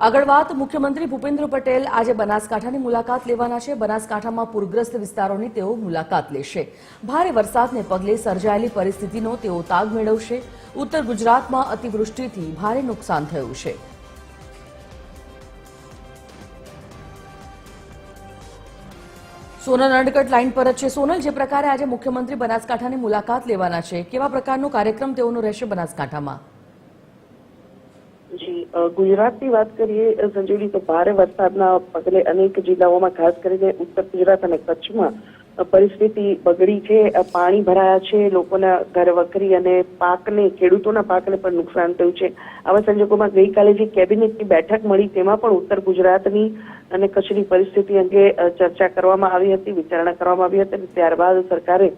આગળ વાત મુખ્યમંત્રી ભૂપેન્દ્ર પટેલ આજે બનાસકાંઠાની મુલાકાત લેવાના છે। બનાસકાંઠામાં પૂરગ્રસ્ત વિસ્તારોની તેઓ મુલાકાત લેશે। ભારે વરસાદને પગલે સર્જાયેલી પરિસ્થિતિનો તેઓ તાગ મેળવશે। ઉત્તર ગુજરાતમાં અતિવૃષ્ટિથી ભારે નુકસાન થયું છે। સોનલ અણકટ લાઈન પર જ છે। સોનલ, જે પ્રકારે આજે મુખ્યમંત્રી બનાસકાંઠાની મુલાકાત લેવાના છે, કેવા પ્રકારનો કાર્યક્રમ તેઓનો રહેશે બનાસકાંઠામાં? ગુજરાતની વાત કરીએ સંજીવની, તો ભારે વરસાદના પગલે અનેક જિલ્લાઓમાં ખાસ કરીને ઉત્તર ગુજરાત અને કચ્છમાં પરિસ્થિતિ બગડી છે। પાણી ભરાયા છે, લોકોના ઘર વખરી અને પાકને, ખેડૂતોના પાકને પણ નુકસાન થયું છે। આવા સંજોગોમાં ગઈકાલે જે કેબિનેટની બેઠક મળી તેમાં પણ ઉત્તર ગુજરાતની અને કચ્છની પરિસ્થિતિ અંગે ચર્ચા કરવામાં આવી હતી, વિચારણા કરવામાં આવી હતી અને ત્યારબાદ સરકારે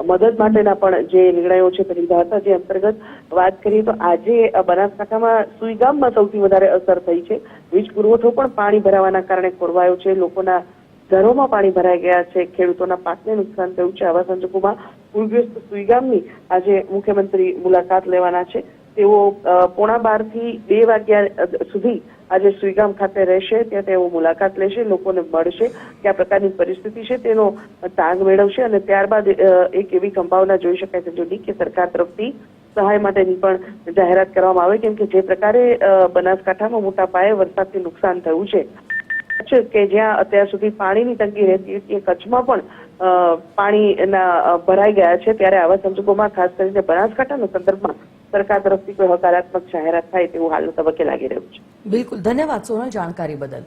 મદદ માટેના પણ જે નિર્ણયો છે તે લીધા હતા। જે અંતર્ગત વાત કરીએ તો આજે બનાસકાંઠામાં સુઈગામમાં સૌથી વધારે અસર થઈ છે। વીજ પુરવઠો પણ પાણી ભરાવાના કારણે ખોરવાયો છે, લોકોના ઘરોમાં પાણી ભરાઈ ગયા છે, ખેડૂતોના પાકને નુકસાન થયું છે। આવા સંજોગોમાં પૂરગ્રસ્ત સુઈગામની આજે મુખ્યમંત્રી મુલાકાત લેવાના છે। તેઓ 11:15 થી 2 વાગ્યા સુધી આજે સુઈગામ ખાતે રહેશે, ત્યાં તેઓ મુલાકાત લેશે, લોકોને મળશે, કયા પ્રકારની પરિસ્થિતિ છે તેનો તાગ મેળવશે અને ત્યારબાદ એક એવી સંભાવના જોઈ શકાય છે જોડી કે સરકાર તરફથી સહાય માટેની પણ જાહેરાત કરવામાં આવે, કેમ કે જે પ્રકારે બનાસકાંઠામાં મોટા પાયે વરસાદથી નુકસાન થયું છે કે જ્યાં અત્યાર સુધી પાણીની તંગી રહેતી હતી, કચ્છમાં પણ પાણીના ભરાઈ ગયા છે। ત્યારે આવા સંજોગોમાં ખાસ કરીને બનાસકાંઠાના સંદર્ભમાં સરકાર તરફથી કોઈ હકારાત્મક જાહેરાત થાય તેવું હાલના તબક્કે લાગી રહ્યું છે। બિલકુલ, ધન્યવાદ સોનલ જાણકારી બદલ।